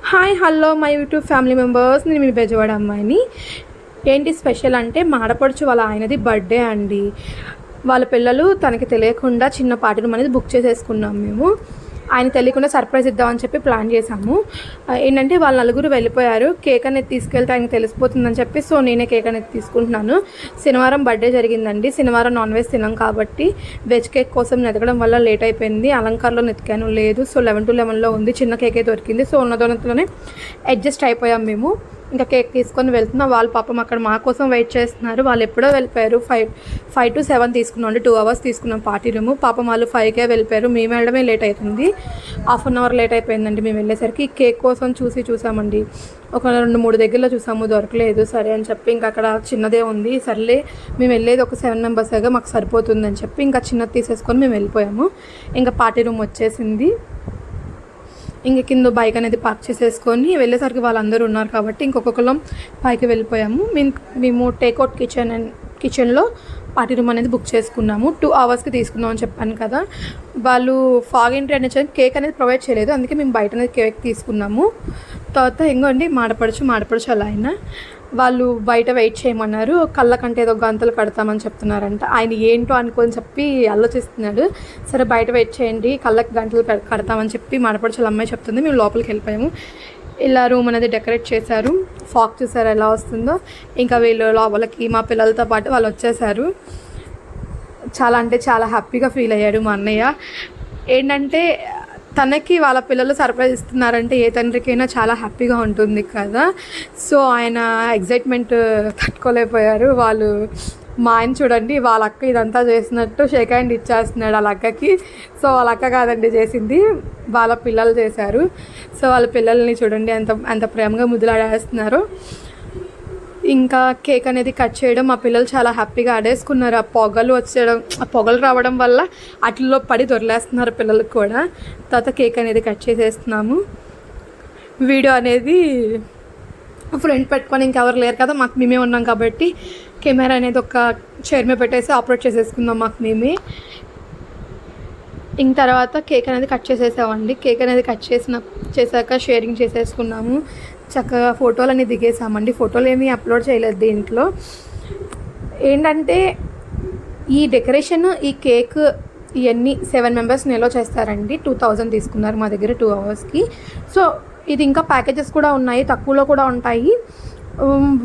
Hi hello my YouTube family members, నేను మీ బెజవాడ అమ్మాయిని. ఏంటి స్పెషల్ అంటే మా ఆడపడుచు వాళ్ళ ఆయనది బర్త్డే అండి. వాళ్ళ పిల్లలు తనకి తెలియకుండా చిన్న పార్టీ రూమ్ అనేది బుక్ చేసేసుకున్నాం మేము. ఆయన తెలియకుండా సర్ప్రైజ్ ఇద్దామని చెప్పి ప్లాన్ చేశాము. ఏంటంటే వాళ్ళ నలుగురు వెళ్ళిపోయారు. కేక్ అనేది తీసుకెళ్తే ఆయనకి తెలిసిపోతుందని చెప్పి సో నేనే కేక్ అనేది తీసుకుంటున్నాను. శనివారం బర్త్డే జరిగిందండి. శనివారం నాన్ వెజ్ తినాం కాబట్టి వెజ్ కేక్ కోసం వెతకడం వల్ల లేట్ అయిపోయింది. అలంకార్లో వెతికాను, లేదు. సో 11 to 11లో ఉంది. చిన్న కేకే దొరికింది. సో ఉన్నదోనతోనే అడ్జస్ట్ అయిపోయాం మేము. ఇంకా కేక్ తీసుకొని వెళ్తున్నాం. వాళ్ళు పాపం అక్కడ మా కోసం వెయిట్ చేస్తున్నారు. వాళ్ళు ఎప్పుడో వెళ్ళిపోయారు. 5 to 7 తీసుకున్నాం అండి. 2 hours తీసుకున్నాం పార్టీ రూము. పాపం వాళ్ళు 5కే వెళ్ళిపోయారు. మేము వెళ్ళడమే లేట్ అవుతుంది. 1/2 hour లేట్ అయిపోయిందండి మేము వెళ్ళేసరికి. కేక్ కోసం చూసామండి. ఒక 2-3 దగ్గరలో చూసాము, దొరకలేదు. సరే అని చెప్పి ఇంకా అక్కడ చిన్నదే ఉంది. సర్లే మేము వెళ్ళేది ఒక 7 members మాకు సరిపోతుందని చెప్పి ఇంకా చిన్నది తీసేసుకొని మేము వెళ్ళిపోయాము. ఇంకా పార్టీ రూమ్ వచ్చేసింది. ఇంక కింద బైక్ అనేది పార్క్ చేసేసుకొని వెళ్ళేసరికి వాళ్ళందరూ ఉన్నారు కాబట్టి ఇంకొకళ్ళం పైకి వెళ్ళిపోయాము. మేము టేక్అవుట్ కిచెన్లో పార్టీ రూమ్ అనేది బుక్ చేసుకున్నాము. 2 hours తీసుకున్నాం అని చెప్పాను కదా. వాళ్ళు ఫాగ్ ఎంట్రీ అనేది కేక్ అనేది ప్రొవైడ్ చేయలేదు, అందుకే మేము బయట అనేది కేక్ తీసుకున్నాము. తర్వాత ఇంకోండి మాడపడుచు అలా అయినా వాళ్ళు బయట వెయిట్ చేయమన్నారు. కళ్ళకంటే ఏదో గంతలు కడతామని చెప్తున్నారంట. ఆయన ఏంటో అనుకొని చెప్పి ఆలోచిస్తున్నాడు. సరే బయట వెయిట్ చేయండి, కళ్ళకి గంటలు కడతామని చెప్పి మాడపడుచుల అమ్మాయి చెప్తుంది. మేము లోపలికి వెళ్ళిపోయాము. ఇలా రూమ్ అనేది డెకరేట్ చేశారు. ఫాగ్ చూసారు ఎలా వస్తుందో. ఇంకా వీళ్ళు లోపలికి మా పిల్లలతో పాటు వాళ్ళు వచ్చేసారు. చాలా అంటే చాలా హ్యాపీగా ఫీల్ అయ్యాడు మా అన్నయ్య. ఏంటంటే తనకి వాళ్ళ పిల్లలు సర్ప్రైజ్ ఇస్తున్నారంటే ఏ తండ్రికైనా చాలా హ్యాపీగా ఉంటుంది కదా. సో ఆయన ఎగ్జైట్మెంట్ తట్టుకోలేకపోయారు. వాళ్ళు మా ఆయన చూడండి, వాళ్ళ అక్క ఇదంతా చేసినట్టు షేక్ హ్యాండ్ ఇచ్చేస్తున్నాడు వాళ్ళ అక్కకి. సో వాళ్ళ అక్క కాదండి చేసింది, వాళ్ళ పిల్లలు చేశారు. సో వాళ్ళ పిల్లల్ని చూడండి ఎంత ప్రేమగా ముద్దులాడేస్తున్నారు. ఇంకా కేక్ అనేది కట్ చేయడం, మా పిల్లలు చాలా హ్యాపీగా ఆడేసుకున్నారు. ఆ పొగలు రావడం వల్ల అట్లలో పడి దొరలేస్తున్నారు పిల్లలకు కూడా. తర్వాత కేక్ అనేది కట్ చేసేస్తున్నాము. వీడియో అనేది ఫ్రంట్ పెట్టుకొని ఇంకెవరు లేరు కదా, మాకు మేమే ఉన్నాం కాబట్టి కెమెరా అనేది ఒక చైర్ మీద పెట్టేసి ఆపరేట్ చేసేసుకుందాం మాకు మేమే. ఇంక తర్వాత కేక్ అనేది కట్ చేసేసామండి. కేక్ అనేది కట్ చేశాక షేరింగ్ చేసేసుకున్నాము. చక్కగా ఫోటోలు అన్నీ దిగేసామండి. ఫోటోలు ఏమీ అప్లోడ్ చేయలేదు దీంట్లో. ఏంటంటే ఈ డెకరేషన్, ఈ కేక్ ఇవన్నీ 7 members నిల్వ చేస్తారండి. 2000 తీసుకున్నారు మా దగ్గర 2 hours. సో ఇది ఇంకా ప్యాకేజెస్ కూడా ఉన్నాయి, తక్కువలో కూడా ఉంటాయి.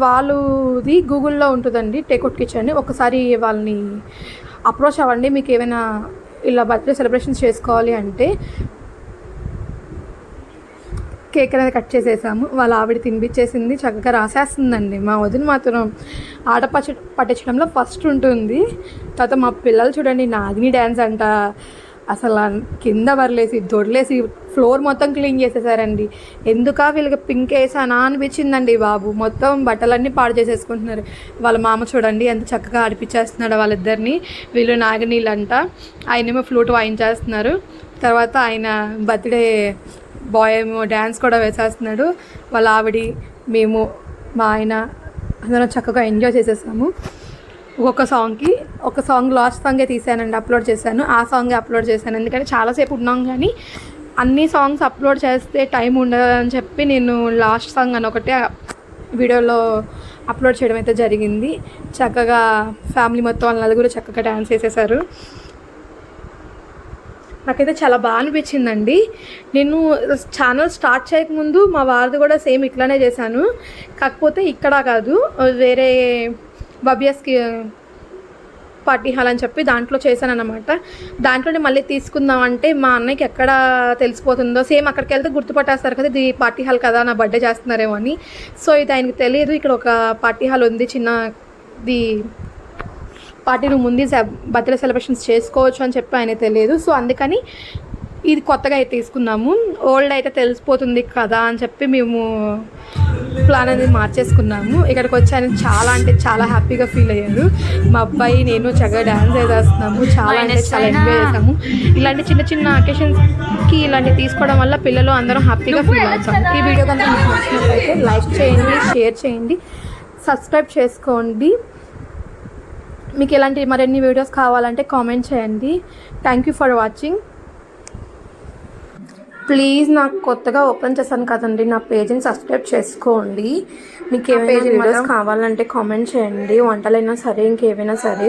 వాళ్ళది గూగుల్లో ఉంటుందండి టేక్అవుట్ కిచెన్. ఒకసారి వాళ్ళని అప్రోచ్ అవ్వండి మీకు ఏమైనా ఇలా బర్త్డే సెలబ్రేషన్స్ చేసుకోవాలి అంటే. కేక్ అనేది కట్ చేసేసాము. వాళ్ళ ఆవిడ తినిపించేసింది, చక్కగా రాసేస్తుందండి. మా వదిన మాత్రం ఆట పట్టించడంలో ఫస్ట్ ఉంటుంది. తర్వాత మా పిల్లలు చూడండి, నాగిని డ్యాన్స్ అంట. అసలు కింద దొరలేసి ఫ్లోర్ మొత్తం క్లీన్ చేసేసారండి. ఎందుక వీళ్ళకి పింక్ వేసానా అనిపించిందండి బాబు. మొత్తం బట్టలన్నీ పాడు చేసేసుకుంటున్నారు. వాళ్ళ మామ చూడండి ఎంత చక్కగా ఆడిపించేస్తున్నాడు వాళ్ళిద్దరిని. వీళ్ళు నాగినీళ్ళంట. ఆయనేమో ఫ్లూట్ వాయించేస్తున్నారు. తర్వాత ఆయన బర్త్డే బాయ్ ఏమో డ్యాన్స్ కూడా వేసేస్తున్నాడు. వాళ్ళ ఆవిడి, మేము, మా ఆయన అందరం చక్కగా ఎంజాయ్ చేసేసాము. ఒక సాంగ్ లాస్ట్ సాంగే తీసానండి, అప్లోడ్ చేశాను. ఆ సాంగే అప్లోడ్ చేశాను ఎందుకంటే చాలాసేపు ఉన్నాం కానీ అన్ని సాంగ్స్ అప్లోడ్ చేస్తే టైం ఉండదని చెప్పి నేను లాస్ట్ సాంగ్ అని ఒకటే వీడియోలో అప్లోడ్ చేయడం అయితే జరిగింది. చక్కగా ఫ్యామిలీ మొత్తం వాళ్ళ నలుగురు చక్కగా డ్యాన్స్ చేసేసారు. నాకైతే చాలా బాగా అనిపించిందండి. నేను ఛానల్ స్టార్ట్ చేయకముందు మా వారిది కూడా సేమ్ ఇట్లానే చేశాను. కాకపోతే ఇక్కడ కాదు, వేరే బబియస్కి పార్టీ హాల్ అని చెప్పి దాంట్లో చేశాను అనమాట. దాంట్లోనే మళ్ళీ తీసుకుందామంటే మా అన్నయ్యకి ఎక్కడ తెలిసిపోతుందో, సేమ్ అక్కడికి వెళ్తే గుర్తుపట్టేస్తారు కదా ఇది పార్టీ హాల్ కదా, నా బర్త్డే చేస్తున్నారేమో అని. సో ఇది ఆయనకి తెలియదు, ఇక్కడ ఒక పార్టీ హాల్ ఉంది, చిన్నది పార్టీ రూమ్ ఉంది, బర్త్డే సెలబ్రేషన్స్ చేసుకోవచ్చు అని చెప్పి ఆయన తెలియదు. సో అందుకని ఇది కొత్తగా అయితే తీసుకున్నాము. ఓల్డ్ అయితే తెలిసిపోతుంది కదా అని చెప్పి మేము ప్లాన్ అనేది మార్చేసుకున్నాము. ఇక్కడికి వచ్చి ఆయన చాలా అంటే చాలా హ్యాపీగా ఫీల్ అయ్యారు. మా అబ్బాయి నేను చక్కగా డ్యాన్స్ వేసేస్తున్నాము. చాలా అంటే చాలా ఎంజాయ్ చేసాము. ఇలాంటి చిన్న చిన్న అకేషన్స్కి ఇలాంటివి తీసుకోవడం వల్ల పిల్లలు అందరం హ్యాపీగా ఫీల్ అవుతాము. ఈ వీడియో కనుక మీకు నచ్చినట్లయితే లైక్ చేయండి, షేర్ చేయండి, సబ్స్క్రైబ్ చేసుకోండి. మీకు ఇలాంటి మరిన్ని వీడియోస్ కావాలంటే కామెంట్ చేయండి. Thank you for watching. Please నాకు కొత్తగా ఓపెన్ చేశాను కదండి, నా పేజ్ని సబ్స్క్రైబ్ చేసుకోండి. మీకు ఏమైనా వీడియోస్ కావాలంటే కామెంట్ చేయండి, వంటలైనా సరే ఇంకేమైనా సరే.